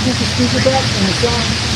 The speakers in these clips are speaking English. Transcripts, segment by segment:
Put the speaker back and it's on.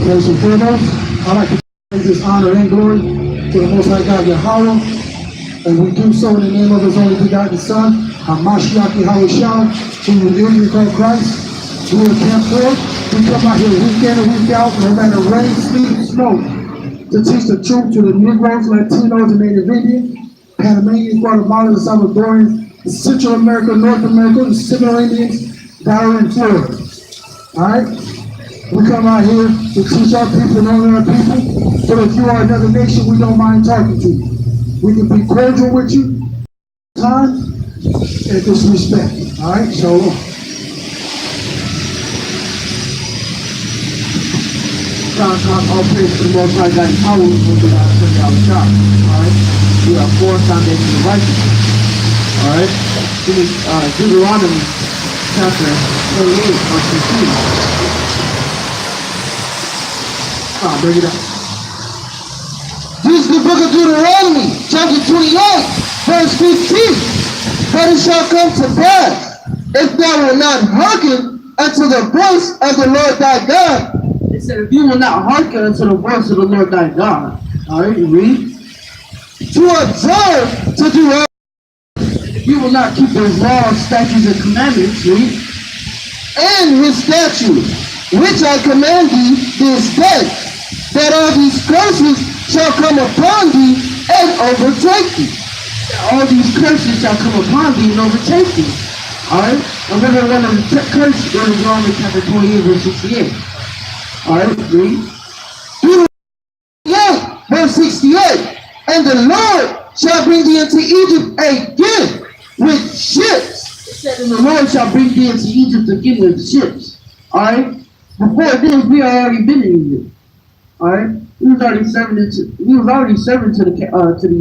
First and foremost, I'd like to give this honor and glory to the Most High God Yahweh, and we do so in the name of His only begotten Son, Hamashiach Yahweh Shah, who is Israel called Christ, who is camp forth. We come out here week in and week out, no matter rain, sleet, snow, to teach the truth to the Negroes, Latinos, and Native Indians, Panamanians, Guatemalans, Salvadorians, Central America, North America, the Seminole Indians, down in Florida. All right? We come out here to teach our people and honor our people. So if you are another nation, we don't mind talking to you. We can be cordial with you, time, and disrespect. All right, so all praise to the Most High God, power with the last $20 shot. All right, we are four foundations of righteousness. All right, this is Deuteronomy chapter 28, verse 15. Bring it up. book of Deuteronomy, chapter 28, verse 15. But it shall come to pass, if thou wilt not hearken unto the voice of the Lord thy God. It said, if you will not hearken unto the voice of the Lord thy God. All right, read. To observe to do all. If you will not keep his laws, statutes, and commandments, read. And his statutes, which I command thee this day, that all these curses shall come upon thee and overtake thee. All these curses shall come upon thee and overtake thee. Alright? Remember one of the curses in Romans chapter 28, verse 68. Alright, read. Deuteronomy 8, verse 68. And the Lord shall bring thee into Egypt again with ships. It said, and the Lord shall bring thee into Egypt again with ships. Alright? Before this, we had already been in Egypt. Alright? We was already serving to the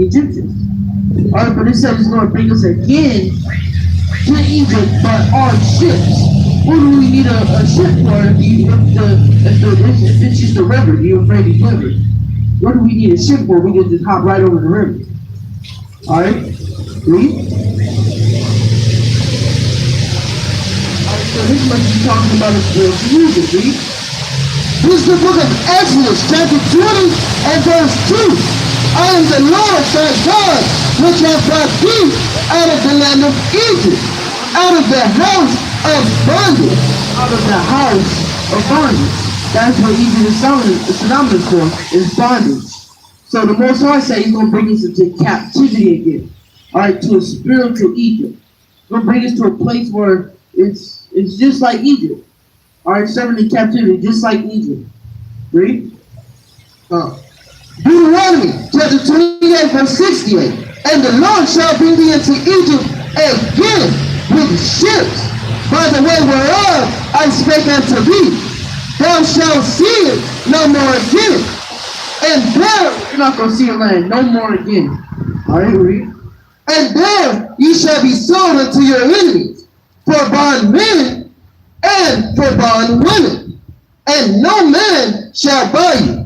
Egyptians. Alright, but it says it's going to bring us again to Egypt, but on ships. What do we need a ship for if it's just a river, the Euphrates River? What do we need a ship for? We can just hop right over the river. Alright? Read. Alright, so this must be talking about a spiritual Egypt. Read. This is the book of Exodus, chapter 20 and verse 2. I am the Lord thy God, which hath brought thee out of the land of Egypt, out of the house of bondage. Out of the house of bondage. That's what Egypt is synonymous for, is bondage. So the Most High said he's going to bring us into captivity again. Alright, to a spiritual Egypt. He's going to bring us to a place where it's just like Egypt. Alright, serving in captivity, just like Egypt. Read. Deuteronomy chapter 28, verse 68. And the Lord shall bring thee into Egypt again with ships, by the way whereof I spake unto thee. Thou shalt see it no more again. And there, you're not going to see your land no more again. Alright, read. And there ye shall be sold unto your enemies, for bondmen and for bondwomen, and no man shall buy you.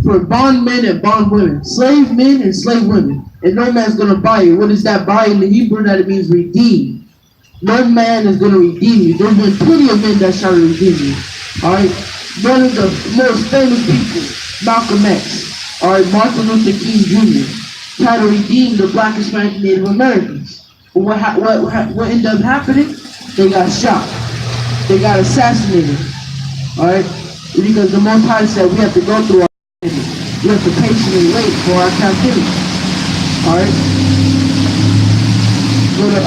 For bondmen and bondwomen, slave men and slave women, and no man's going to buy you. What is that buy in the Hebrew? That it means redeem. No man is going to redeem you. There's been plenty of men that shall redeem you. Alright? One of the most famous people, Malcolm X. Alright, Martin Luther King Jr. tried to redeem the Black, Hispanic, Native Americans. But what ended up happening? They got shot. They got assassinated. Alright? Because the Most High said we have to go through our captivity. We have to patiently wait for our captivity. Alright? Go to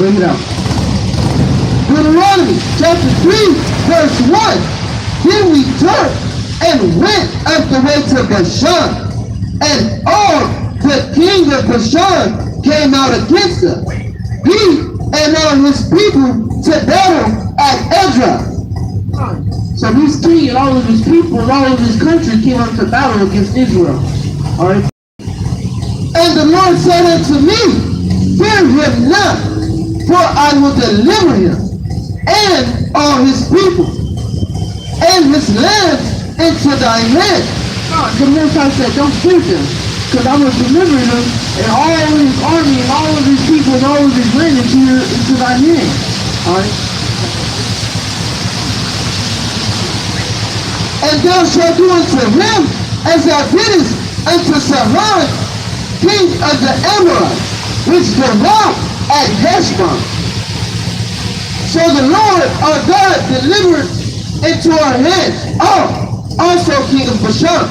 bring it out. Deuteronomy chapter 3, verse 1. Then we turned and went up the way to Bashan, and all the king of Bashan came out against us, he and all his people, to battle at Edrei. So this king and all of his people and all of his country came out to battle against Israel. Alright. And the Lord said unto me, fear him not, for I will deliver him and all his people and his land into thy hand. The Most High said, don't fear them, because I will deliver them and all of his army and all of his people and all of his land into thy hand. Alright? And thou shalt do unto him as thou didst unto Sihon, king of the Amorites, which dwelt at Heshbon. So the Lord our God delivered into our hands all also king of Bashan,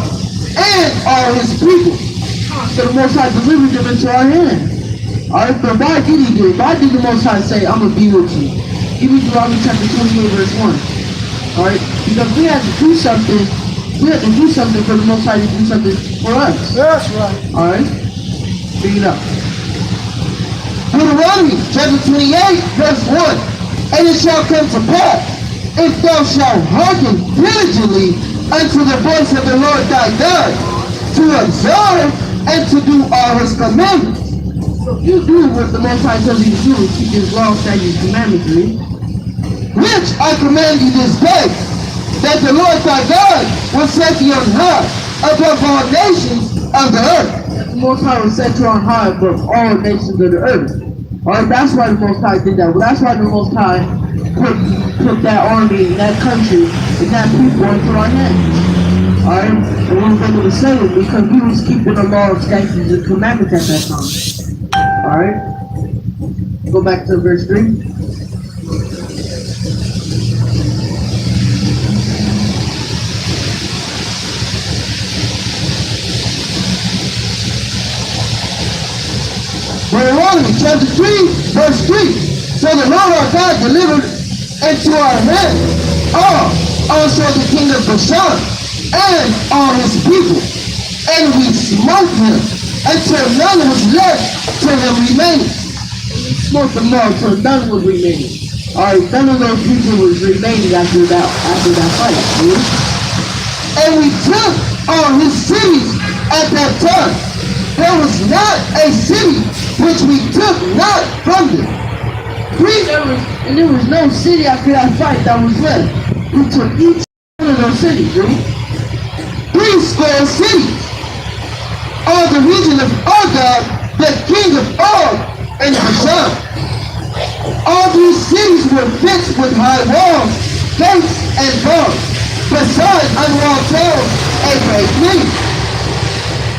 and all his people. So the Most High delivered them into our hand. Alright, but why did he do it? Why did the Most High say, I'm going to be with you? Give me Deuteronomy chapter 28 verse 1. Alright, because we had to do something. We had to do something for the Most High to do something for us. That's right. Alright, bring it up. Deuteronomy chapter 28 verse 1. And it shall come to pass, if thou shalt hearken diligently unto the voice of the Lord thy God, to observe and to do all his commandments. So if you do what the Most High tells you to do, keep his law, statutes, commandments, read, which I command you this day, that the Lord thy God will set thee on high above all nations of the earth. That the Most High will set you on high above all nations of the earth. Alright, that's why the Most High did that. Well, that's why the Most High put that army, that country, and that people into our hands. Alright? And we were able to save it because we was keeping the law, statutes, and commandments at that time. Alright? Go back to verse 3. Deuteronomy chapter 3, verse 3. So the Lord our God delivered into our hand also the king of Bashan, and all his people. And we smote him until none was left to him remaining. We smote them all until none was remaining. Alright, none of those people was remaining after that fight. Right? And we took all his cities at that time. There was not a city which we took not from them. There was no city after that fight that was left. We took each one of those cities, right? 3 cities. All the region of Agag, the king of Og, and Bashan. All these cities were fenced with high walls, gates, and bars, besides unwalled towns and great many.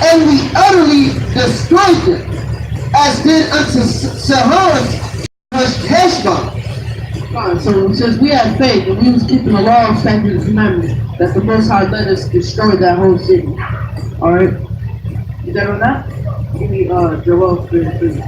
And we utterly destroyed them, as did unto Sihon Heshbon. So since we had faith and we was keeping the law, statutes, and commandments, that the Most High let us destroy that whole city. Alright? You that on that? Give me Joel 33.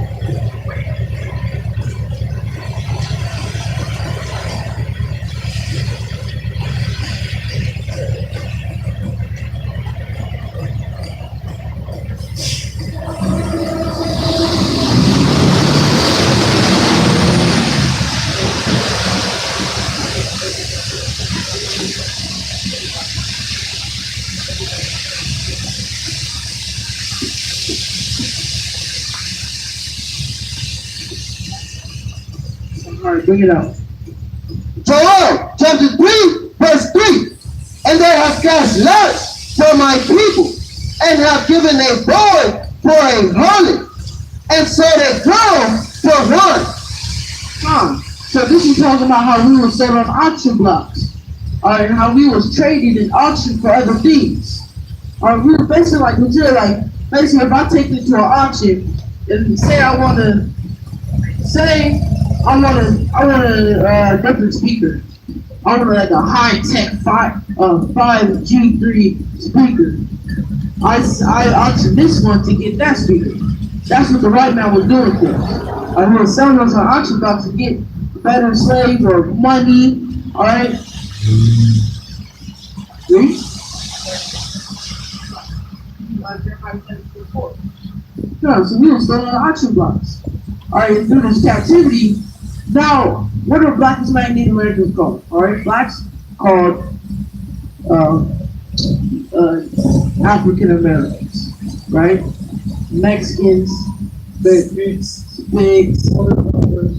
Alright, bring it out. Joel chapter 3, verse 3. And they have cast lots for my people, and have given a boy for a harlot, and sold a girl for one. So this is talking about how we were sold on auction blocks. Alright, and how we was traded in auction for other things. Alright, we were basically like, basically if I take it to an auction, and say I want a different speaker. I want like a high-tech 5G3 speaker. I auctioned this one to get that speaker. That's what the right man was doing there. I was selling us on auction blocks to get better slaves or money. Alright? See? No, so we were selling on auction blocks. Alright, through this captivity. Now, what are black Native Americans called? Alright, blacks called African Americans, right? Mexicans, pigs,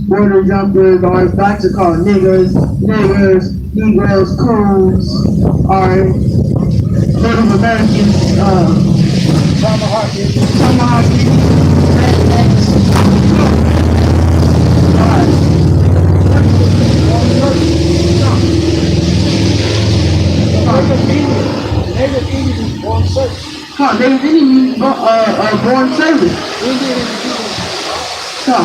border jumpers, alright, blacks are called niggers, Negroes, coons, alright, Native Americans, tomahawk, rednecks, Native Indians born service. Native Indians born service. So,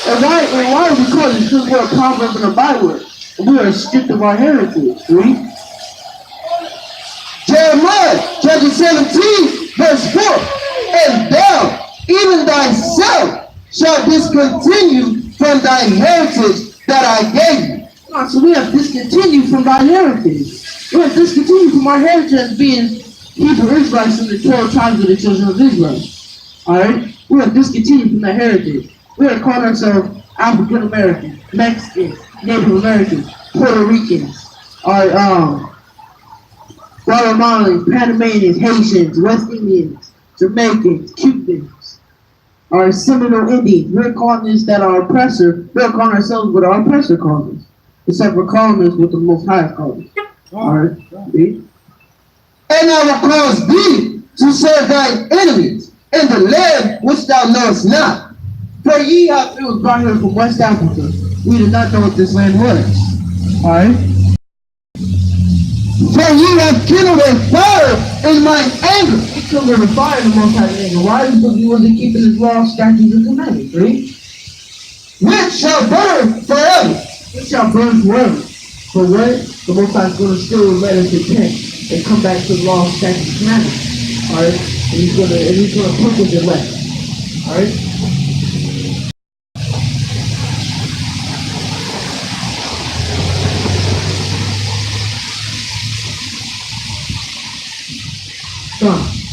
and why are we called it? Because we're a proverb and a byword. We are stripped of our heritage, right? Jeremiah chapter 17, verse 4. And thou, even thyself, shall discontinue from thy heritage that I gave you. So we have discontinued from thy heritage. We have discontinued from our heritage as being Hebrew Israelites from the 12 tribes of the children of Israel. Alright? We have discontinued from that heritage. We are calling ourselves African Americans, Mexicans, Native Americans, Puerto Ricans, Guatemalans, Panamanians, Haitians, West Indians, Jamaicans, Cubans, our Seminole Indians. We're calling this that our oppressor, we're calling ourselves what our oppressor calls us. Except we're calling us what the Most High calls us. Alright? And I will cause thee to serve thine enemies in the land which thou knowest not. For ye have, it was brought here from West Africa. We did not know what this land was. Alright? For ye have kindled a fire in mine anger. He kindled a fire in the Most High anger. Why? Because he wasn't keeping his law, statutes, and commandments, right? Which shall burn forever. It shall burn forever. But what? The Most High is going to still let us repent and come back to the law, statutes, and commandments. Alright? And he's going to put us in left. Alright?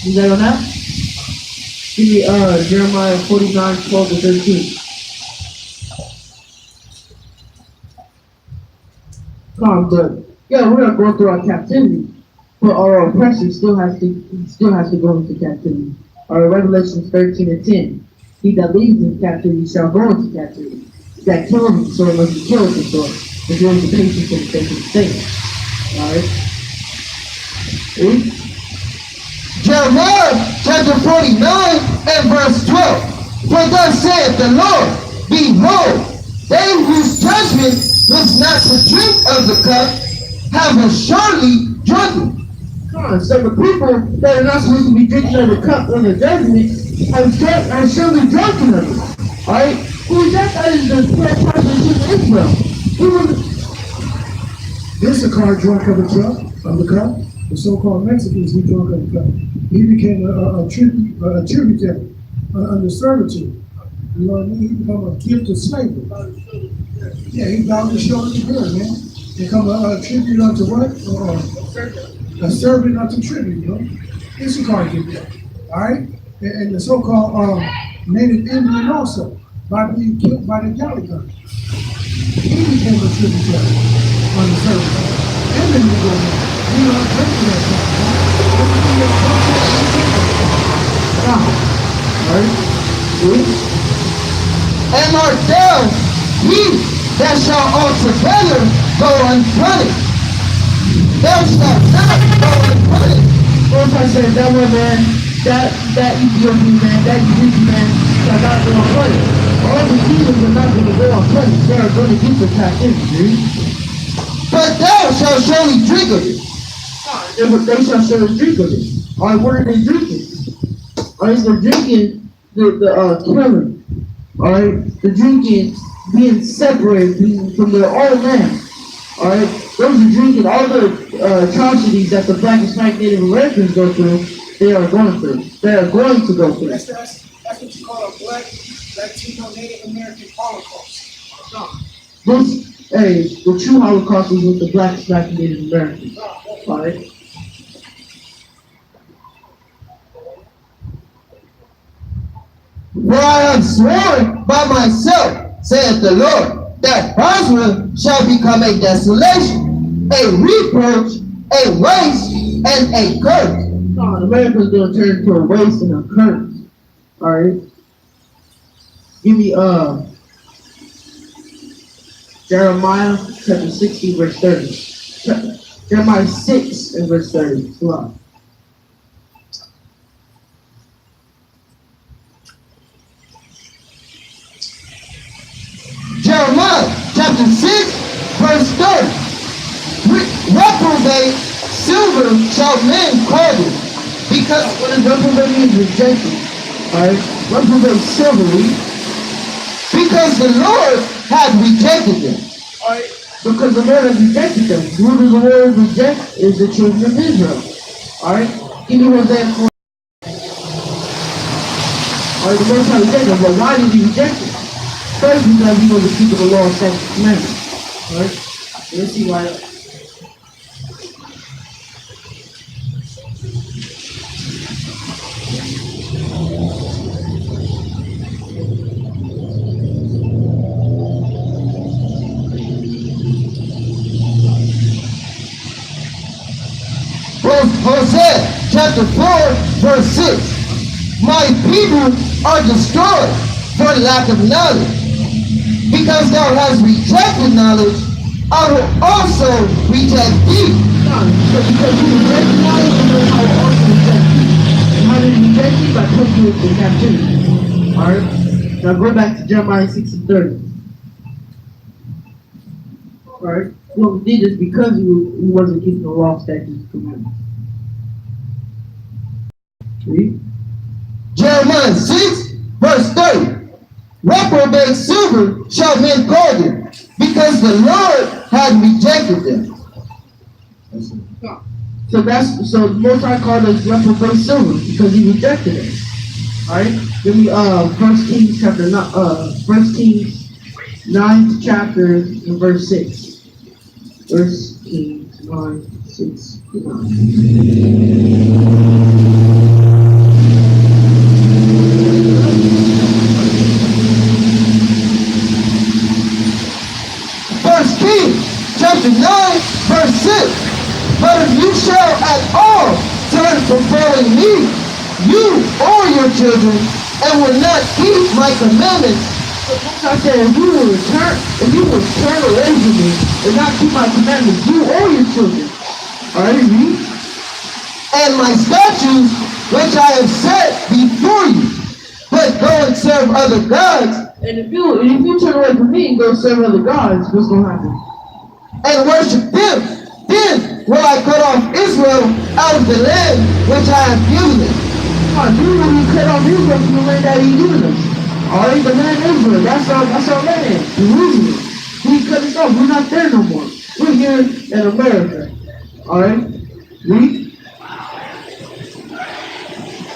You got on that? Give me Jeremiah 49, 12 to 13. Come on, but yeah, we're gonna go through our captivity, but our oppressor still has to go into captivity. Our Revelation 13 and 10. He that leads in captivity shall go into captivity. He that kills him, so must be killed for sword. If there is a patience for the sake of the saints. Alright? Read. Jeremiah chapter 49 and verse 12. For thus saith the Lord, behold, they whose judgment was not to drink of the cup have assuredly drunken. Come on, so the people that are not supposed to be drinking of the cup of the judgment have surely drunken of it. Alright? Who is that? That is the 12 tribes of the children of Israel. Issachar drunk of the cup. The so-called Mexicans, he drunk of the cup. He became a tributary under servitude. You know what I mean? He became a gift of slavery. Yeah, he bowed his shoulder to God, man. Become a tribute unto what? A servant unto tribute, you know? Issachar did that. Alright? And the so-called native Indian also, by being killed by the Gallican. He became a tributary under servitude. And then you go there. You know, drinking that and art thou he that shall altogether go unpunished. Thou shalt not go unpunished. What if I said that one man, that Ethiopian man, that Egyptian man shall not go unpunished? All the heathens are not going to go unpunished. They are going to get the captivity. But thou shalt surely drink of it. They shall surely drink of it. Alright, what are they drinking? Alright, they're drinking the killing. Alright, they're drinking being separated from their own land. Alright, those are drinking all the atrocities that the black and white Native Americans go through. They are going through. They are going to go through. That's what you call a black, Latino, Native American Holocaust. The true Holocaust is with the black and Native Americans. Alright? For I have sworn by myself, saith the Lord, that Bosra shall become a desolation, a reproach, a waste, and a curse. America's going to turn into a waste and a curse. Alright? Give me, Jeremiah chapter 60, verse 30. Jeremiah 6 and verse 30. Come on. Jeremiah chapter 6, verse 30. Reprobate silver shall men call it, because What is reprobate means rejected. Alright? Reprobate silver. because the Lord hath rejected them. Alright? Because the Lord has rejected them. Who does the Lord reject? Is the children of Israel. Alright? Give me Hosea 4. Alright, the Most High rejected him, but why did he reject him? First, because he was a keeper of the law and statutes and commandments. Alright? Let's see why. Hosea chapter 4, verse 6. My people are destroyed for lack of knowledge. Because thou hast rejected knowledge, I will also reject thee. So because you reject knowledge, you know how to also reject you. And how did he reject you? By putting you in captivity. Alright? Now go back to Jeremiah 6 and 30. Alright? Well, he did this because he wasn't keeping the law, statutes, and commandments. Read. Jeremiah 6, verse 30. Reprobate silver shall men call them, because the Lord had rejected them. So the Most High called us reprobate silver because he rejected us. Alright? Give me 1 Kings chapter 9, 1 Kings 9th chapter and verse 6. 1 Kings 9, 6 to 9. Chapter 9, verse 6. But if you shall at all turn from following me, you or your children, and will not keep my commandments. I said, if you will turn away from me and not keep my commandments, you or your children. Alright, read. And my statutes, which I have set before you, but go and serve other gods. And if you turn away from me and go serve other gods, what's going to happen? And worship them, then will I cut off Israel out of the land which I have given them. You really cut off Israel from the land that he given us. Alright, the land Israel, that's our land. Jerusalem. He cut us off. We're not there no more. We're here in America. Alright? Read.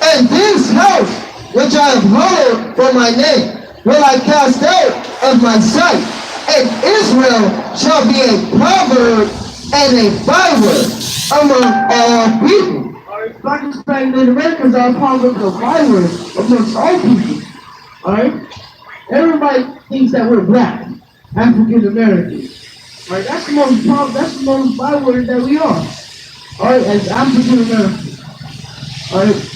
And this house which I have hallowed for my name will I cast out of my sight. And Israel shall be a proverb and a byword among all people. Alright, black and Hispanic Native Americans are proverbs and bywords amongst all people. Alright? Everybody thinks that we're black, African American. Alright, that's the most byword that we are. Alright, as African Americans. Alright.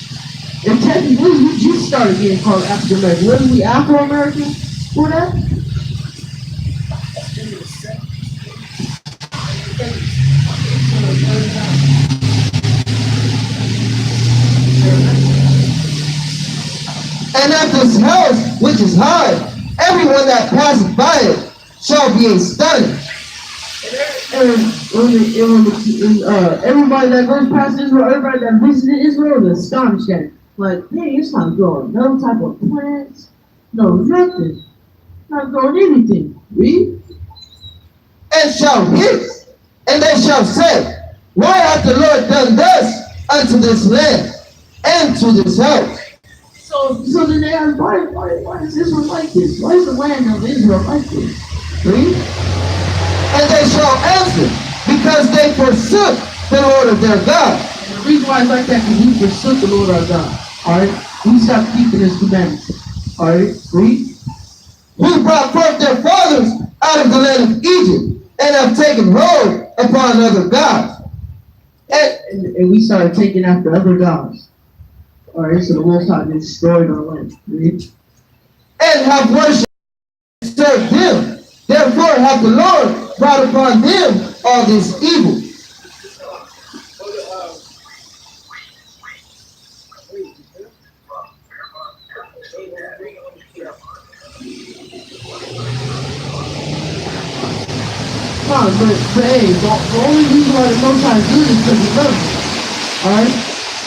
And technically we just started getting called African American. Wasn't we Afro American for that? And at this house which is high, everyone that passes by it shall be astonished. And everybody that goes past Israel, everybody that visited Israel is astonished at it. Like, hey, it's not growing no type of plants, no nothing. Not growing anything. Read. And shall hiss, and they shall say, why hath the Lord done thus unto this land and to this house? So then they ask, why is Israel like this? Why is the land of Israel like this? Read. And they shall answer, because they forsook the Lord of their God. And the reason why it's like that is we forsook the Lord our God. Alright? We stopped keeping his commandments. Alright? Read. Who brought forth their fathers out of the land of Egypt, and have taken hold upon other gods. And we started taking after other gods. Alright, so the Most High destroyed our land. Read. And have worshipped and served them. Therefore hath the Lord brought upon them all this evil. But hey, the only reason why the Most High did it is because he loves us. Alright?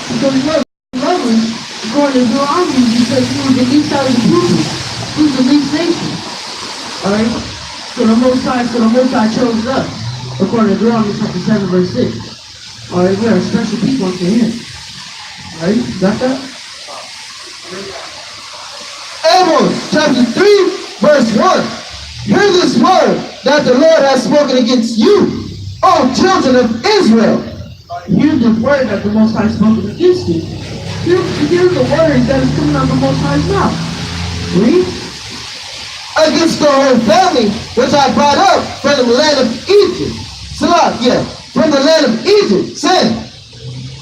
Because he loves us. According to Deuteronomy, he said he was the least out of the people. He was the least nation. Alright? So the Most High chose us. According to Deuteronomy chapter 7, verse 6. Alright, we are special people unto him. Alright, got that? Amos chapter 3, verse 1. Hear this word that the Lord has spoken against you, O children of Israel. Hear the word that the Most High spoken against you. Hear the word that is coming out of the Most High's mouth. Read. Against the whole family which I brought up from the land of Egypt. Salah, from the land of Egypt, saying,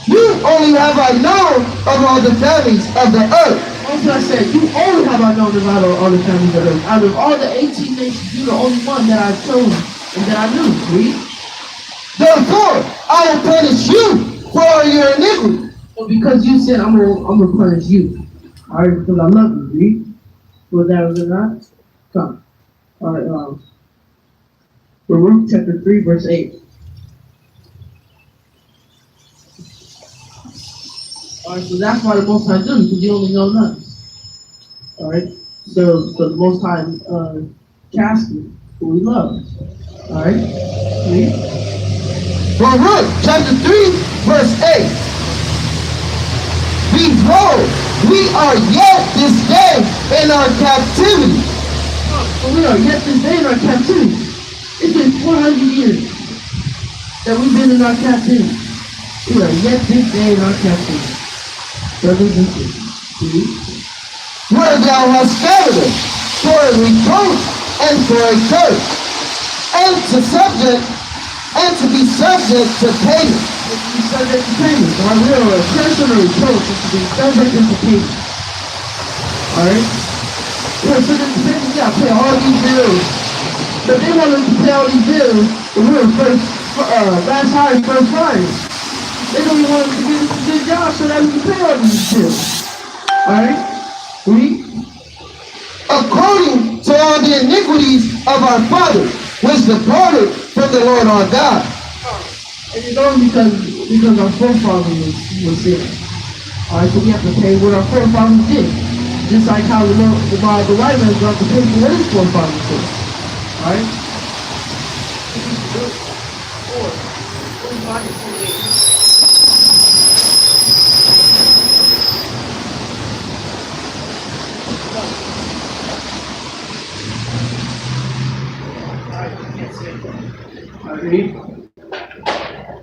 you only have I known of all the families of the earth. Also I said, you only have I known about all the families of the earth. Out of all the 18 nations, you're the only one that I've chosen and that I knew. Read. Therefore, I will punish you for all your iniquity. So because you said I'm gonna punish you. Alright, because I love you. Read. Was that or not? Come. Alright, Baruch chapter 3, verse 8. Alright, so that's why the Most High do, because you only know nothing. Alright? So the Most High chastity who he loves. Alright? Read. Baruch chapter 3, verse 8. Behold, we are yet this day in our captivity. So we are yet this day in our captivity. It's been 400 years that we've been in our captivity. We are yet this day in our captivity. Brothers and sisters, where thou hast scattered us for a reproach and for a curse, and to be subject to payment. to be subject to payment. Our will, a curse and a reproach is to be subject to payment. Alright? We're subject to payment, we gotta pay all these bills. But they want us to pay all these bills, but we're last hired, first fired. They don't even want us to get us a good job so that we can pay all these bills. Alright? Read. According to all the iniquities of our fathers, which departed from the Lord our God. And it's only because our forefathers was sin. Alright, so we have to pay what our forefathers did. Just like how the white man's going to pay for what his forefathers did. Alright?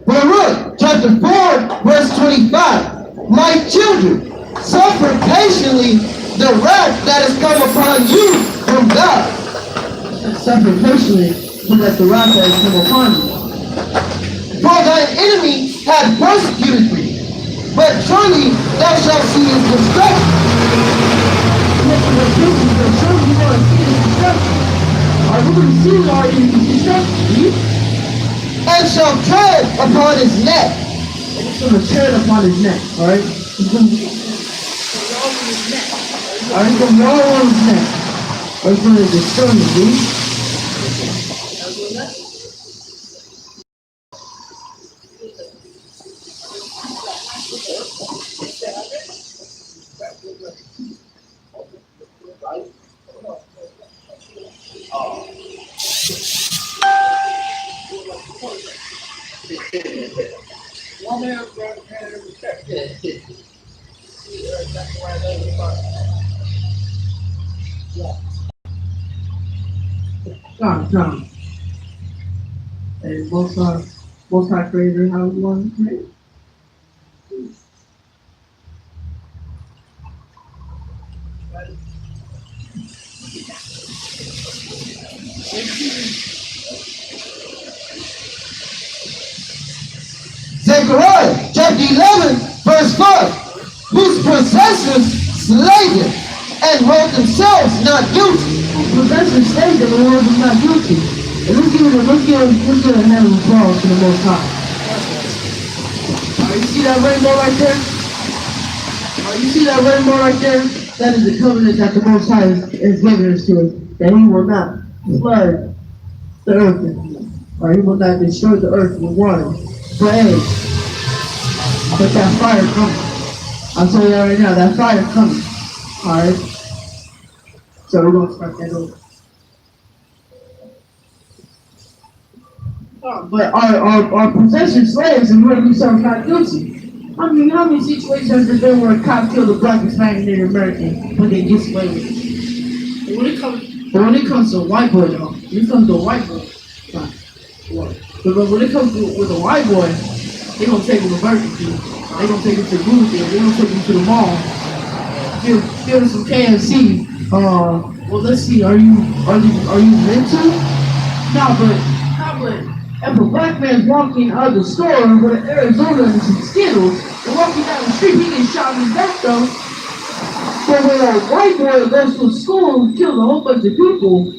Baruch chapter 4, verse 25. My children, suffer patiently the wrath that has come upon you from God. Suffer patiently so that the wrath that has come upon you. For thine enemy hath persecuted thee, but surely thou shalt see his destruction. Are we going to see our enemy's destruction? And shall tread upon his neck. And it's going to tread upon his neck, alright? It's going to be all on his neck. Alright, it's going to be all on his neck. Or it's going to destroy him, dude. Come. And most high creator, how you want to create? Zechariah chapter 11, verse 5. Whose possessors slay them and hold themselves not guilty. Possessors say that the Lord is not guilty. And let's give a hand of applause to the Most High. You see that rainbow right there? You see that rainbow right there? That is the covenant that the Most High has given us to us. That He will not flood the earth with, or He will not destroy the earth with water. But hey, but that fire coming. I'll tell you that right now, that fire coming. Alright? So we're going to start that over. But our possession slaves and render themselves not guilty. I mean, how many situations have there where a cop killed a black Hispanic Native American when they get away with it? When it comes to a white boy though, when it comes to a white boy, fine. But when it comes to with a white boy, they gonna take him to Burger King. They gonna take him to Booth. They gonna take him to the mall. Give him some KFC. Well, let's see. Are you mental? But if a black man's walking out of the store with an Arizona and some Skittles, and walking down the street, he gets shot in his back though. But when a white boy goes to a school and kills a whole bunch of people,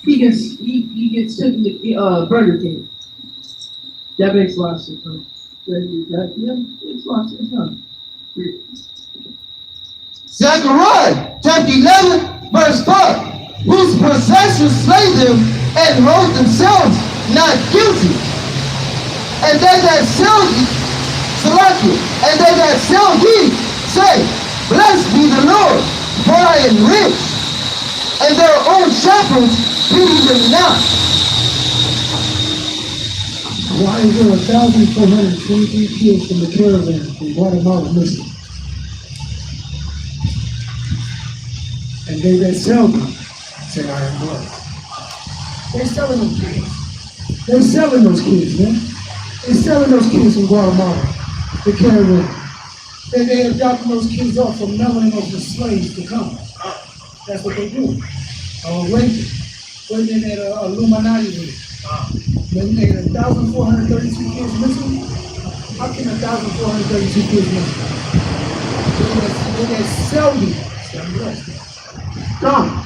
he gets taken to Burger King. That makes a lot of sense. Huh? Yeah, it's a lot of sense. Huh? Zechariah chapter 11, verse 5. Whose possessions slay them and hold themselves not guilty. And they that sell ye, say, Blessed be the Lord, for I am rich. And their own shepherds pity them not. Why is there 1,423 kills from the caravan from Guatemala missing? And they that sell them say, I am blessed. They're selling those kids. They're selling those kids, man. They're selling those kids from Guatemala, the caravan. And they're dropping those kids off from melanin of the slaves to come. That's what they do. Waiting at Illuminati. They made 1,432 kids missing. How can 1,432 kids missing? They sell these. Come.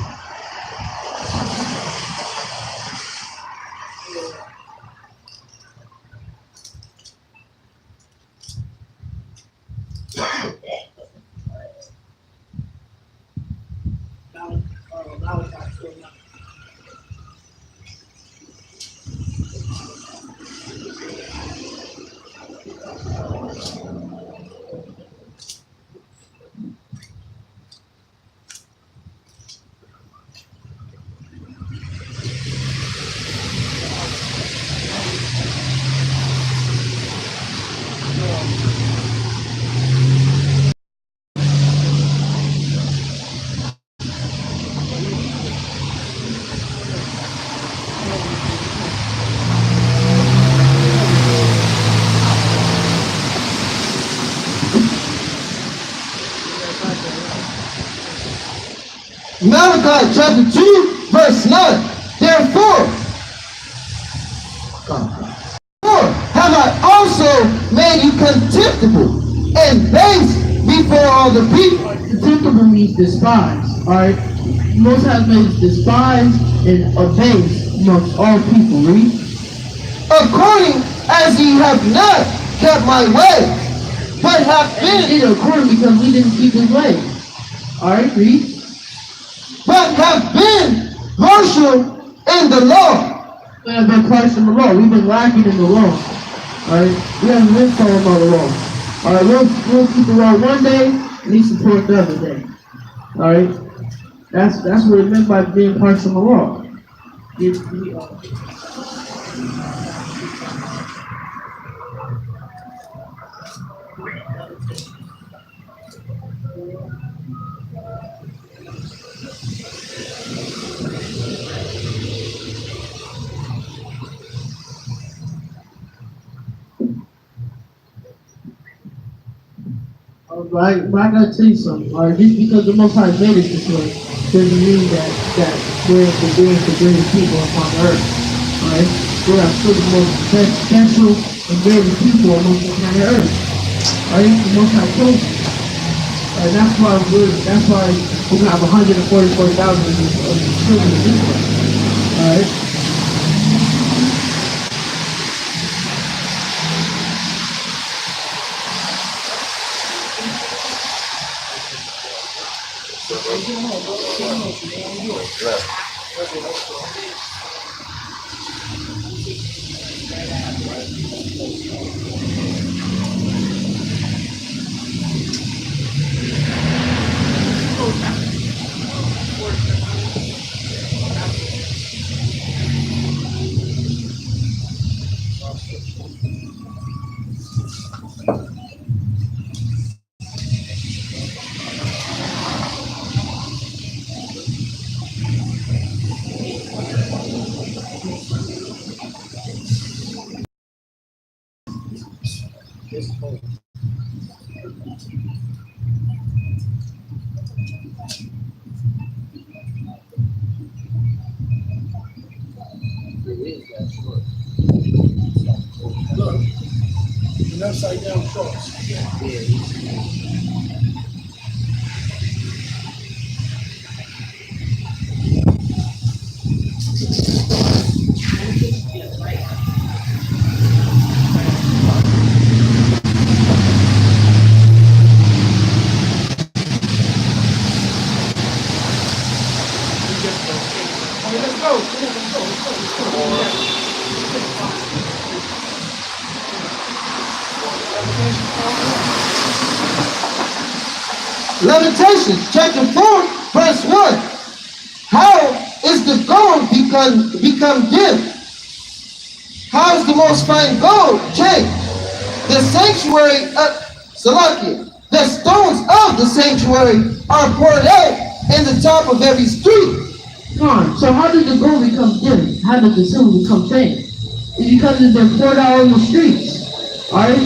Malachi chapter 2, verse 9. Therefore have I also made you contemptible and base before all the people. Contemptible means despised, alright? Most High made us despised and abased amongst all people, read? According as ye have not kept my way, but have And been, it according because we didn't keep his way. Alright, read? but have been partial in the law. We have been Christ in the law. We've been lacking in the law. Alright? We haven't been following all the law. Alright, we'll keep the law one day and he support the other day. Alright? That's what it meant by being partial in the law. But I gotta tell you something. Alright, just because the Most High made it this way doesn't mean that we're the greatest people upon earth. Alright? We are still the most special and greatest people among the planet earth. Alright? The Most High told you. And that's why we're gonna have 144,000 of these children in Israel. Alright? Look, an upside down cross. Okay, let's go. Come on, let's go. Lamentations chapter 4, verse 1. How is the gold become dim? How is the most fine gold changed? The sanctuary of Salakia, the stones of the sanctuary are poured out in the top of every street. So how did the gold become dim? How did the silver become faint? It's because it's been poured out on the streets. Alright?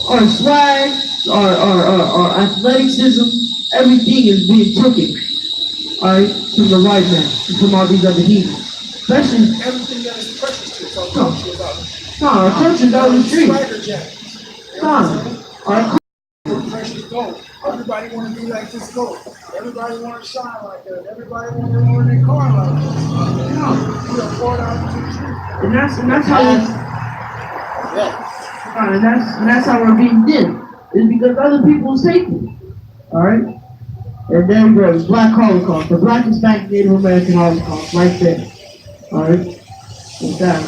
Our swag, our athleticism, everything is being taken. Alright? From the white man and from all these other heathens. Especially, Everything that is precious to us, I'll talk to you about it. our culture down the street. Swagger jackets. Our Precious gold. Everybody want to be like this gold. Everybody want to shine like that. Everybody want to run their car like this. We are poured out into the street. and that's how we're being dim. It's because other people is taking. Alright? And there we go, it's Black Holocaust. The Black Hispanic Native American Holocaust, right there. Alright? With that.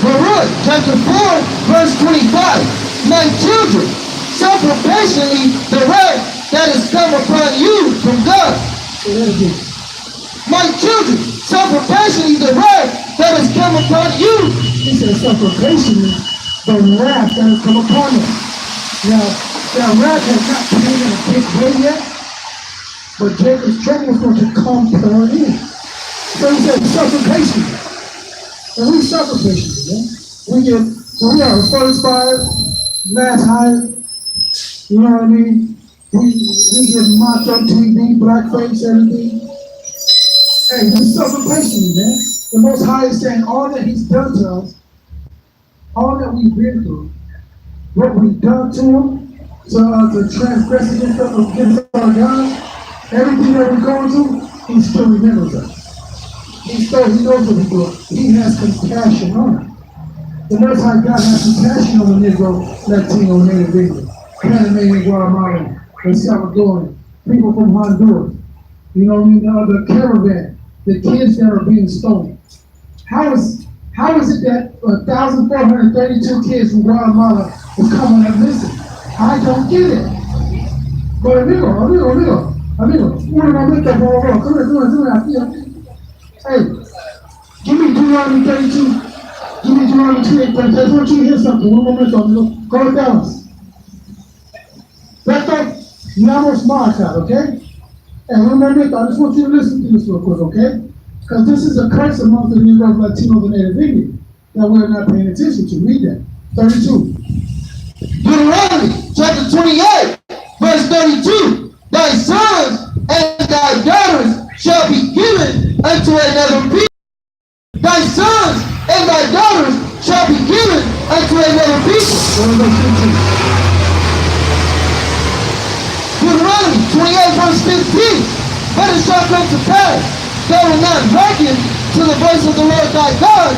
Baruch chapter 4, verse 25. My children, suffer patiently the wrath that has come upon you from God. My children, suffer patiently the wrath that has come upon you. He said, suffer patiently the wrath that has come upon us. Now, that wrath has not came in a big way yet, but Jacob's trouble is going to come pouring in. So he said, suffer patiently. And we suffer patiently, man. We are first fire, last hire, you know what I mean? We get mocked on TV, blackface, everything. Hey, we suffer patiently, man. The Most High is saying all that He's done to us, all that we've been through, what we've done to Him, to transgress against our God, everything that we're going through, He still remembers us. He knows what we're doing. He has compassion on us. The Most High God has compassion on the Negro, Latino, Native Indian, Panamanian, Guatemalan, El Salvadorian, people from Honduras. You know, the caravan, the kids that are being stolen. How is How is it that 1,432 kids from Guatemala is coming up missing? I don't get it. But amigo, uno no mete por favor, come here, hey, give me Deuteronomy 32, give me Deuteronomy 28, I just want you to hear something, one moment, amigo, go to Dallas. Beto, Yamos Marshall, okay? And remember, I just want you to listen to this real quick, okay? Because this is a curse among the Negroes, Latinos, and Native Indians that we're not paying attention to. Read that. 32. Deuteronomy chapter 28, verse 32. Thy sons and thy daughters shall be given unto another people. Thy sons and thy daughters shall be given unto another people. Deuteronomy 28, verse 15. But it shall come to pass, thou wilt not hearken to the voice of the Lord thy God,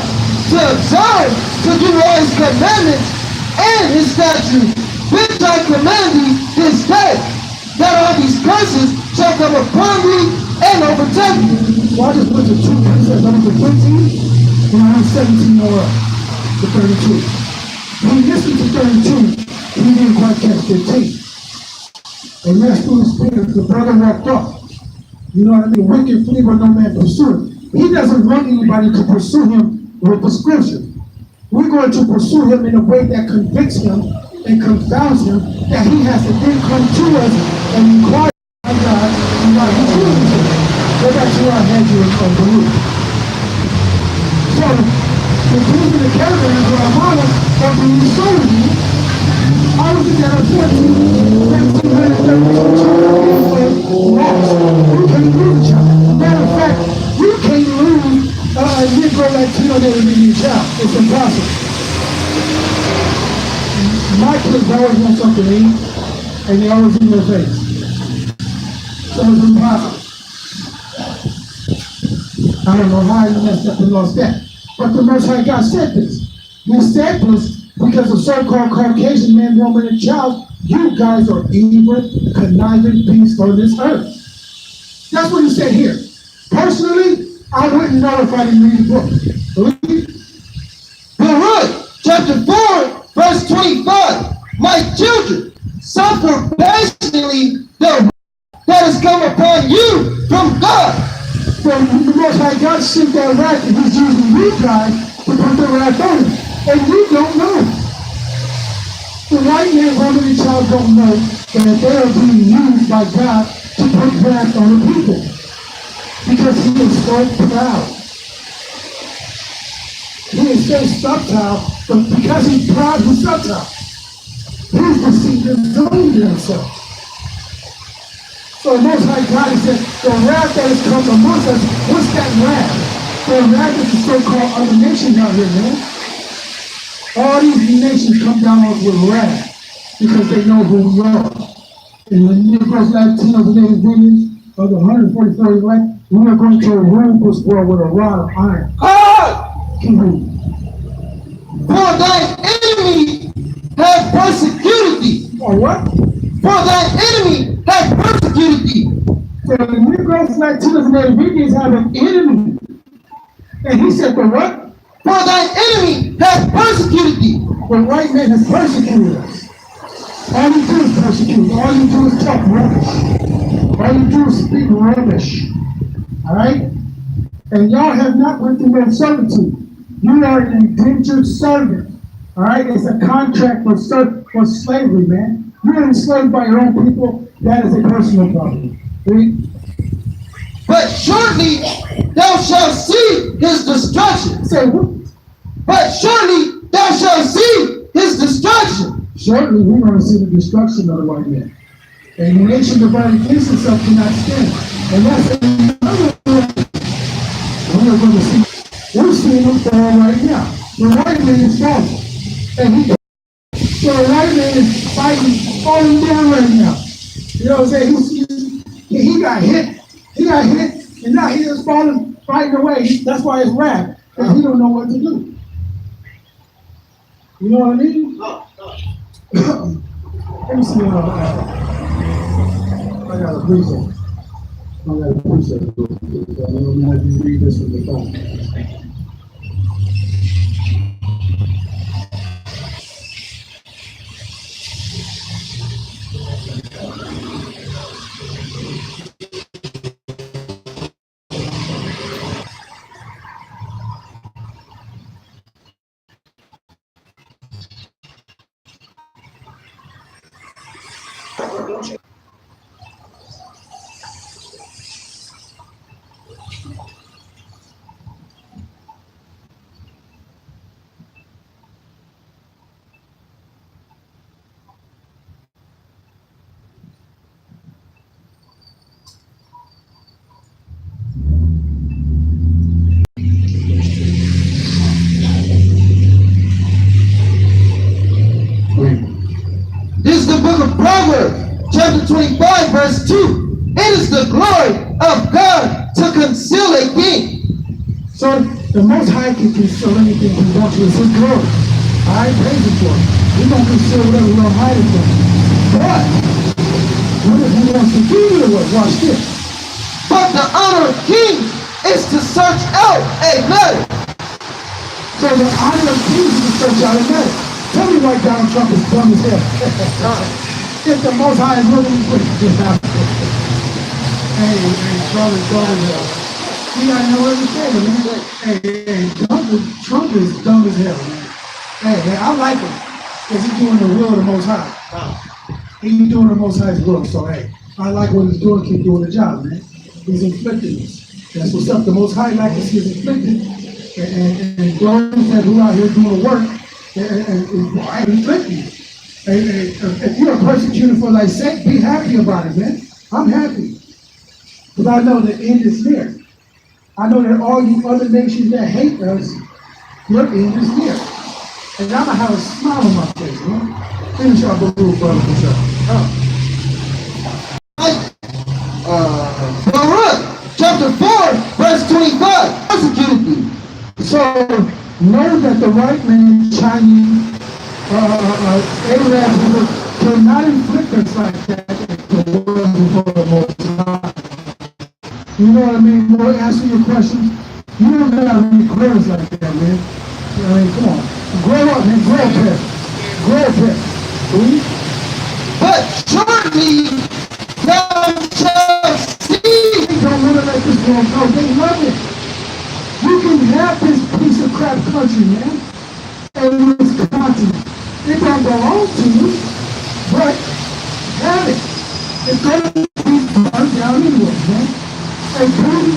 to observe, to do all his commandments and his statutes, which I command thee this day, that all these curses shall come upon thee and overtake thee. So I just put the two precepts number 15 and I'm 17 or up to 32. When he listened to 32, he didn't quite catch 15. And that's through the spirit, the brother walked off. You know what I mean? Wicked flee, but no man pursue him. He doesn't want anybody to pursue him with the scripture. We're going to pursue him in a way that convicts him and confounds him, that he has to then come to us and inquire of God and God is doing it. Go back to our head you and believe. So, the Jews in the caravan of Guatemala are being sold to you. I was in there 1,732 lost. You can't lose a child. Matter of fact, you can't lose a Negro Latino Native Indian child. It's impossible. My kids always want something to eat, and they always eat their face. So it's impossible. I don't know how you messed up and lost that. But the Most High God said this. He said this because the so-called Caucasian man, woman, and child, you guys are evil, conniving beasts on this earth. That's what he said here. Personally, I wouldn't know if I didn't read the book. Believe? Baruch chapter 4, verse 25. My children, suffer patiently the wrath that has come upon you from God. So the Most High God sent that wrath, and he's using you guys to put the wrath on him. And you don't know. The white man, woman, and child don't know that they are being used by God to put wrath on the people. Because he is so proud. He is so subtle, but because he's proud, he's subtle. He's deceiving himself. So the Most High God said, the wrath that has come amongst us, what's that wrath? The wrath is the so-called other nations out here, man. All these nations come down on us with wrath because they know who we are. And the Negroes, Latinos, and Native Indians of the 144 elect, we are going to rule this world with a rod of iron. For thine enemy hath persecuted thee. Or what? For thine enemy hath persecuted thee. So the Negroes, Latinos, and Native Indians have an enemy. And he said, for what? For thine enemy hath persecuted thee. The white man has persecuted us. All you do is persecute. All you do is talk rubbish. All you do is speak rubbish. Alright? And y'all have not went through no servitude. You are an indentured servant. Alright? It's a contract for slavery, man. You're enslaved by your own people. That is a personal problem. Read. But shortly thou shalt see his destruction. Say what? But shortly thou shalt see his destruction. Shortly we're going to see the destruction of the white man. And the nation divided against itself cannot stand. And that's another thing we're going to see. We're seeing them fall right now. The white man is falling. And so the white man is falling down right now. You know what I'm saying? He got hit. He got hit. And now he is falling, fighting away. That's why it's wrath. And he don't know what to do. You know what I mean? Let me see what I got a precept. I got a precept. I don't know if you read this from the phone. Proverbs chapter 25, verse 2. It is the glory of God to conceal a thing. So the Most High can conceal anything He wants with His glory. I praise Him for it. We're going to conceal whatever we're going to hide it from. But what if He wants to give you the word? Watch this. But the honor of kings is to search out a matter. So the honor of kings is to search out a matter. Tell me why Donald Trump is dumb as hell. If the Most High is willing to put it out. Hey, Trump is dumb as hell. You gotta know what to say, man. Hey, Trump is dumb as hell, man. Hey, I like him. Because he's doing the will of the Most High. He's doing the Most High's will. So, hey, I like what he's doing. Keep doing the job, man. He's inflicting us. That's what's up. The Most High like us. He's inflicted. And those that who out here doing the work, and inflicting. If you're a persecutor for thy sake, be happy about it, man. I'm happy. Because I know the end is near. I know that all you other nations that hate us, your end is near. And I'm going to have a smile on my face, man. Finish our balloon, brother. Baruch chapter 4, verse 25. Persecuted thee. So, know that the white man, Chinese, Arab people cannot inflict us like that if the world before the Most High. You know what I mean? Boy, answer your questions. You don't gotta read clothes like that, man. I mean, come on. Grow up, man. Grow up here. Grow up here. See? But shortly thou shalt see. They don't want to let this world go. They love it. You can have this piece of crap country, man. And this continent. It don't belong to you, but have it. It's gonna be burned down anyway, man. Hey, Putin,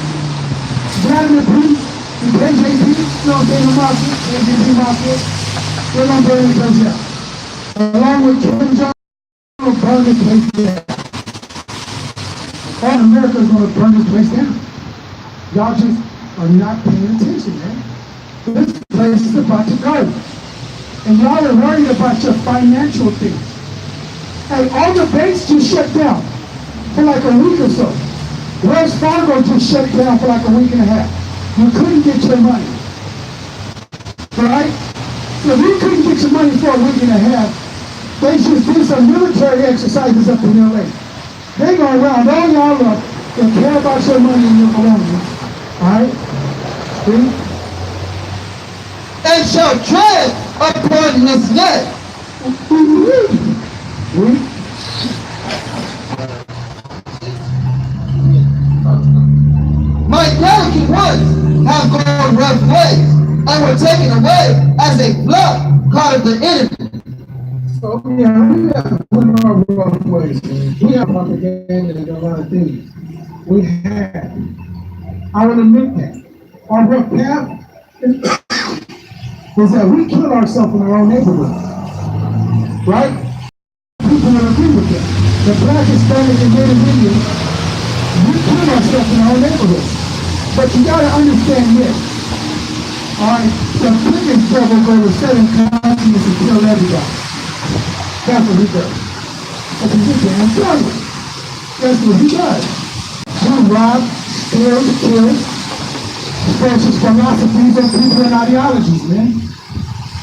Vladimir Putin, and KJP, you know, Dana Mafia, KJP Mafia, they're gonna burn the place down. Along with Kim Jong, they're gonna burn this place down. All America's gonna burn this place down. Y'all just are not paying attention, man. This place is about to go. And y'all are worried about your financial things. Hey, all the banks just shut down for like a week or so. Wells Fargo just shut down for like a week and a half. You couldn't get your money. Right? So if you couldn't get your money for a week and a half, they just did some military exercises up in LA. They gonna round all y'all up and care about your money and your belongings. Alright? See? And shall tread upon his neck. See? My delicate ones have gone rough ways, and were taken away as a flock caught of the enemy. So, yeah, we have put our rough ways. We have propaganda and a lot of things. We have. I will admit that. Our rough path is that we kill ourselves in our own neighborhood. Right? People will agree with that. The Black, Hispanic, and Native Indians, we kill ourselves in our own neighborhood. But you gotta understand this. Alright, the biggest devil goes to set in consciousness and kill everybody. That's what he does. That's what he damn does. That's what he does. He robs, steals, kills, spreads his philosophies on people and ideologies, man.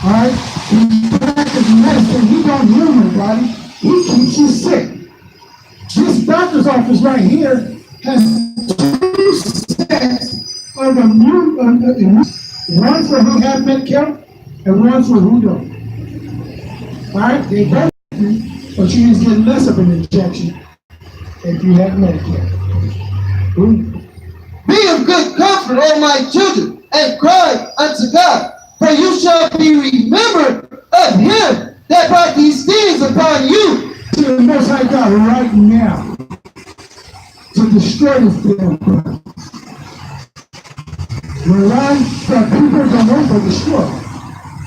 Alright? He practices medicine, he don't heal nobody, he keeps you sick. This doctor's office right here has 2 sets of immune, one for who have Medicare and one for who don't. Alright? They both, but you just get less of an injection if you have Medicare. Be of good comfort, O my children, and cry unto God, for you shall be remembered of him that brought these things upon you. To the Most High God right now to destroy this damn crime. When that people don't know they're destroyed.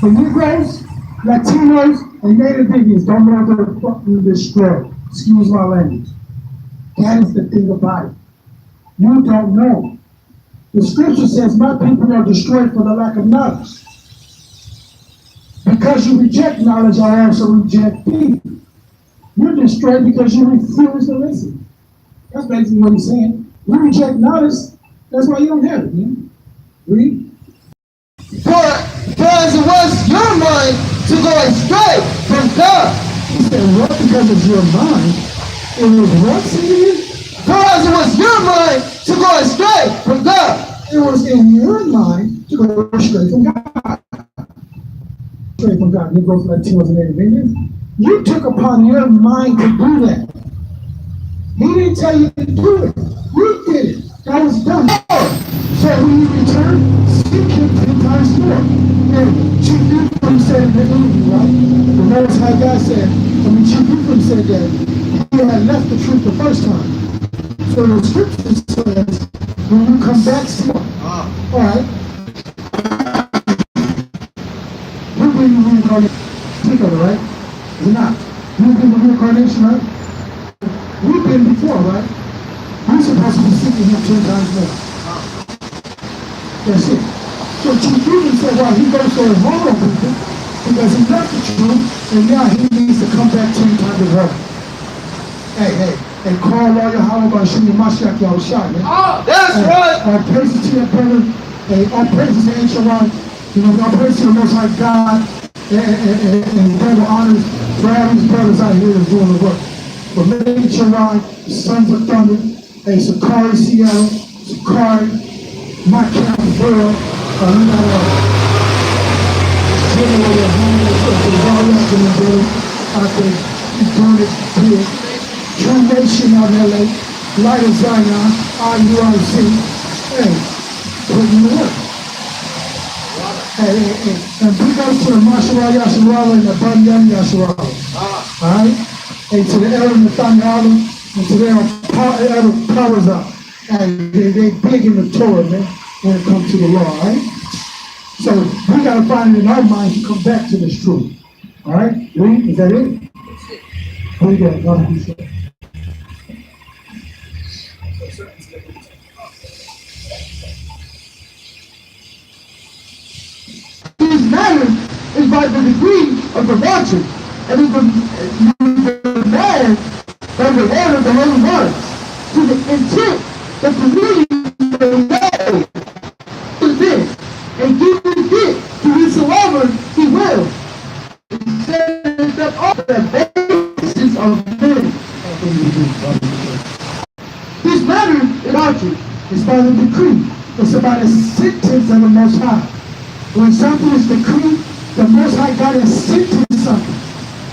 The Negroes, Latinos, and Native Indians don't know they're fucking destroyed. Excuse my language. That is the thing about it. You don't know. The scripture says, my people are destroyed for the lack of knowledge. Because you reject knowledge, I also reject thee. You're destroyed because you refuse to listen. That's basically what he's saying. You reject knowledge, that's why you don't have it, man. Read. For as it was your mind to go astray from God. He said, what? Because it's your mind. It was what, Simeon? For as it was your mind to go astray from God. It was in your mind to go astray from God. Straight from God. He goes like 280 million. You took upon your mind to do that. He didn't tell you to do it. You did it. That was done. So when you return, seek him 10 times more. And Chief Newcomb said in the interview, right? The Most High God said, Chief Newcomb said that he had left the truth the first time. So the scripture says, when you come back, see. All right. We're bringing reincarnation. Think of it, right? Is it not? We're bringing reincarnation, right? We've been before, right? We're supposed to be seeking him 10 times more. That's it. So Chief Newton said, well, he goes so hard on people because he left the truth and now he needs to come back 10 times as well. Hey, call all your Hallelujah by Shimmy Mashiach Yahushua, man. Oh, that's right. All praises to your brother. Hey, all praises to Ancient One. You know, all praises to the Most High God and double honors for all these brothers out here that's doing the work. But Ancient One, Sons of Thunder, hey, Sakari Seattle, Sakari, my camp world, we got a general at home that's all up in the building out there, doing it big. True Nation out in LA, Light of Zion, IURC, hey, putting the work. Hey, and big ups to the Mashawah Yasharawah and the Banyam Yasharawah. Alright? Hey, to the Elder Nathaniel and to their Elder Powers Up. Hey, they big in the Torah, man, when it comes to the law, alright? So we gotta find it in our mind to come back to this truth. Alright? Read, is that it? Here we go, God be sure. These matters is by the degree of the watcher, and is the man by the order of the holy ones, to the intent that the meaning may know is this, and give it to whosoever he will. He sets up all the basis of men. This matter is watching. It's by the decree. It's about the sentence of the Most High. When something is decreed, the Most High God has sentenced something.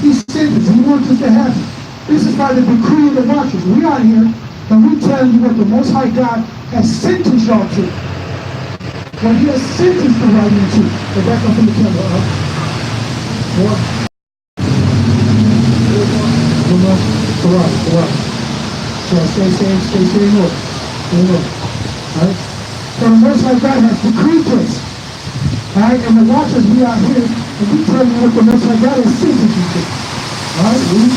He sentenced. He wants us to happen. This is by the decree of the watchers. We are here, and we tell you what the Most High God has sentenced y'all to. What he has sentenced the right into. Go back up in the camera, huh? What? Go on. So stay in order. Alright? So the Most High God has decreed this. Alright, and the watchers, we are here, and we tell you what the Most High God has sentenced you to. Alright, read.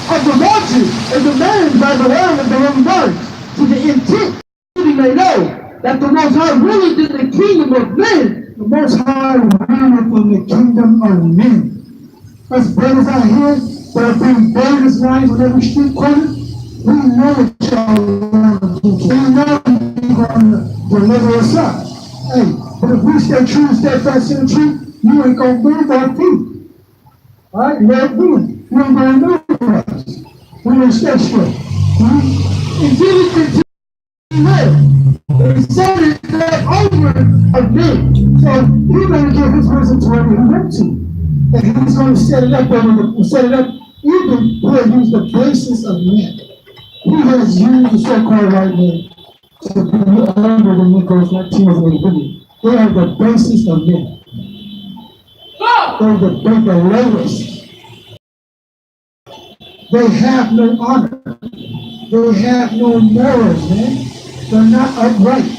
Of the watchers and the man by the word of the holy words, to the intent that we may know that the Most High ruleth in the kingdom of men. The Most High ruleth in the kingdom of men. Us brothers out here that are being boldest lines on every street corner, we know what y'all want to do. We know you're going to deliver us up. Hey, but if we stay true and steadfast in the truth, you ain't going to move our feet. Alright, you ain't doing it. You ain't going to move us. We're going to stay straight. And give it to will. And set it back over of men. So he's going to give his wisdom to whoever he wants to. And he's going to set it up even where he's the basis of men. He has used the so-called right man to be under the Negroes like tears and women. They are the basis of men. They're the lowest. They have no honor. They have no morals, man. They're not upright.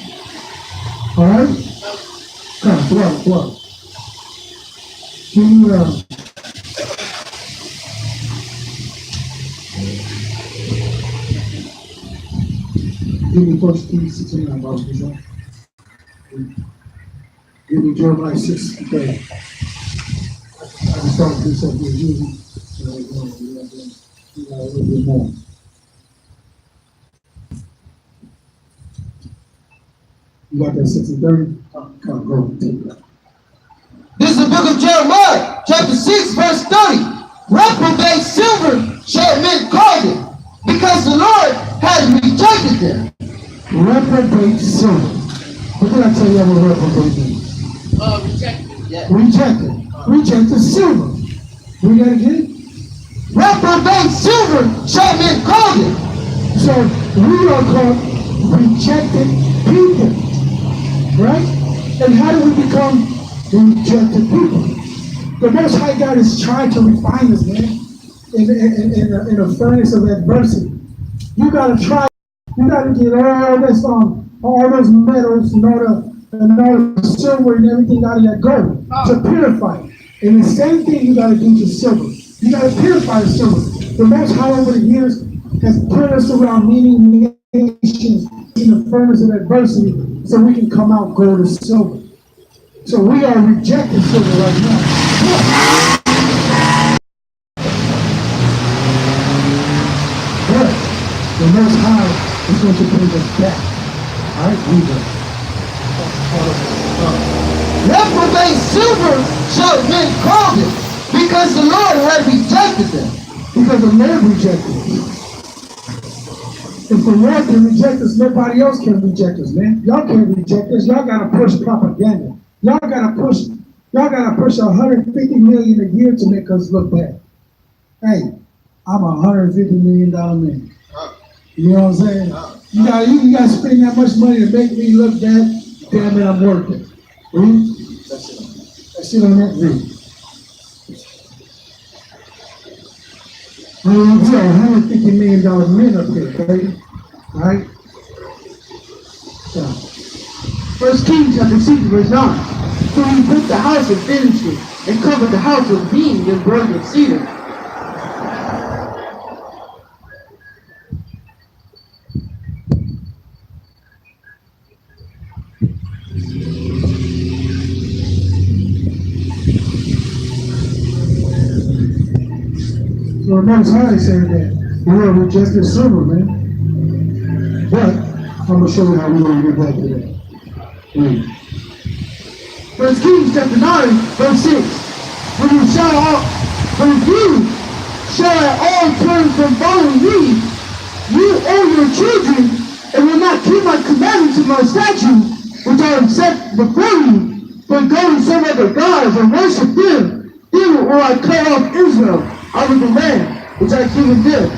Alright? Come on. Give me First Kings 6:9, Bible, please. Give me Jeremiah 6:30. I just thought this up here, a little bit more. You got that 6:30? Come go take that. This is the book of Jeremiah, chapter 6, verse 30. Reprobate silver shall men call them, because the Lord has rejected them. Reprobate silver. What did I tell you what reprobate means? Rejected. Yeah. Rejected. Rejected silver. We gotta get it? Reprobate silver shall men call them. So we are called rejected people. Right? And how do we become rejected people? The Most High God is trying to refine us, man, in a furnace of adversity. You gotta try. You gotta get all this all those metals and all the silver and everything out of that gold to purify it. And the same thing you gotta do to silver. You gotta purify the silver. The Most High over the years has put us around many nations in the furnace of adversity so we can come out gold and silver. So we are rejecting silver right now. But the Most High is going to bring us back. All right, we will. Reprobate silver shall men call them, because the Lord has rejected them. Because the Lord rejected us. If the Lord can reject us, nobody else can reject us, man. Y'all can't reject us. Y'all gotta push propaganda. Y'all gotta push 150 million a year to make us look bad. Hey, I'm $150 million man. You know what I'm saying? You gotta spend that much money to make me look bad. Damn it, I'm worth it. That's it on that read. We are $150 million men up here, baby. Right? So, 1 Kings chapter 6, verse 9. So he built the house and finished it, and covered the house with beams and boards of cedar. so the Most High saying that we are rejected silver, man. But I'm gonna show you how we're gonna get back to that. 1 Kings chapter 9, verse 6. When you shall all turn from following me, you owe your children, and will not keep my commandments and my statutes, which I have set before you, but go to some other gods and worship them. Then will I cut off Israel out of the land which I have given them,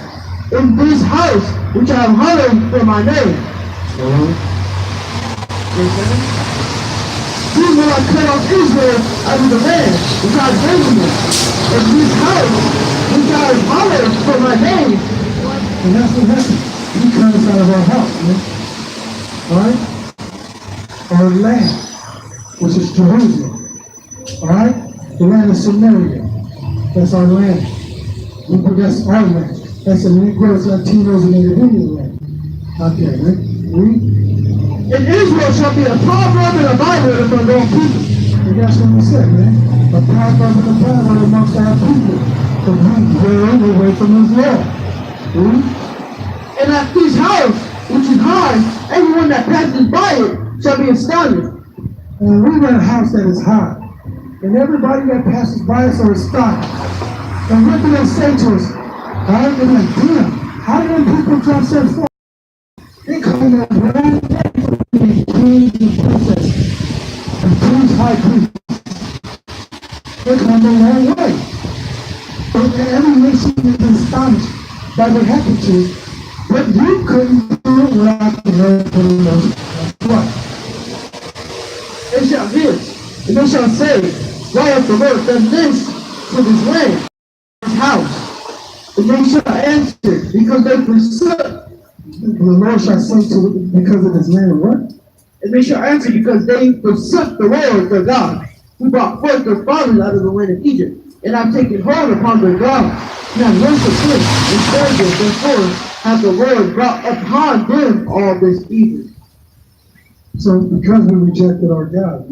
in this house which I have hallowed for my name. Verse 7. Then will I cut off Israel out of the land which I have given them, in this house which I have hallowed for my name. And that's what happened. He cut us out of our house, man. Alright? Our land, which is Jerusalem. Alright? The land of Samaria. That's our land. That's our land. That's the Negroes, Latinos, and Indian land. Out there, right? Read. And Israel shall be a proverb and a byword among all people. And that's what we said, man. A proverb and a byword amongst our people. But we veer away from his law. Read. And at this house, which is high, everyone that passes by it shall be astonished. And we got a house that is high. And everybody that passes by us are astonished. And what do they say to us? Alright, they're like, damn, how do them people drop so far? They come up right there for the kings and princesses. And kings, high priests. They come a long way. And every nation is astonished by what happened to us. But you couldn't do it without the help of the Lord. That's right. They shall this, and they shall say, why hath the Lord done this to this land, this house? And they shall answer, because they forsook. The Lord shall say to it because of this land, what? And they shall answer, because they forsook the Lord their God, who brought forth their fathers out of the land of Egypt, and have taken hold upon their God, and have worshipped him, and served him. Therefore hath the Lord brought upon them all this evil. So because we rejected our God,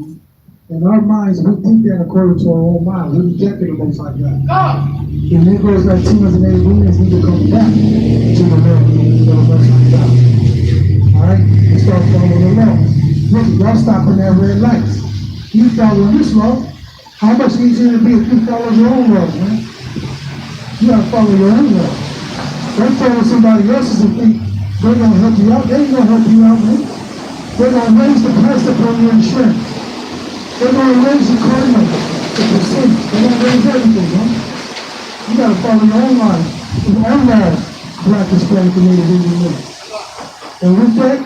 In our minds, we think that according to our own mind. We rejected the Most High God. And then goes like Timothy and Abraham need to come back to the Lord, to the Most High God. Alright? And start following the law. Look, y'all stopping at red lights. You follow this law. How much easier it be if you follow your own laws, man? You gotta follow your own laws. Don't follow somebody else's and think they're gonna help you out. They ain't gonna help you out, man. They're gonna raise the price upon your insurance. They're gonna raise your karma, the percentage. They're gonna raise everything, man. You gotta follow your own line, your own laws. Black, Hispanic, and Native Indian men. And with that,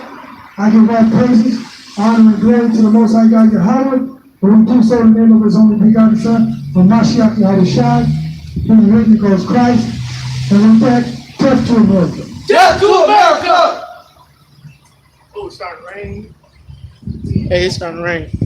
I give God praises, honor, and glory to the Most High God Yahweh. And we do so in the name of His only begotten Son, Mashiach Yahushua, who written goes Christ. And with that, death to America. Death to America! Oh, it's starting to rain. Hey, it's starting to rain.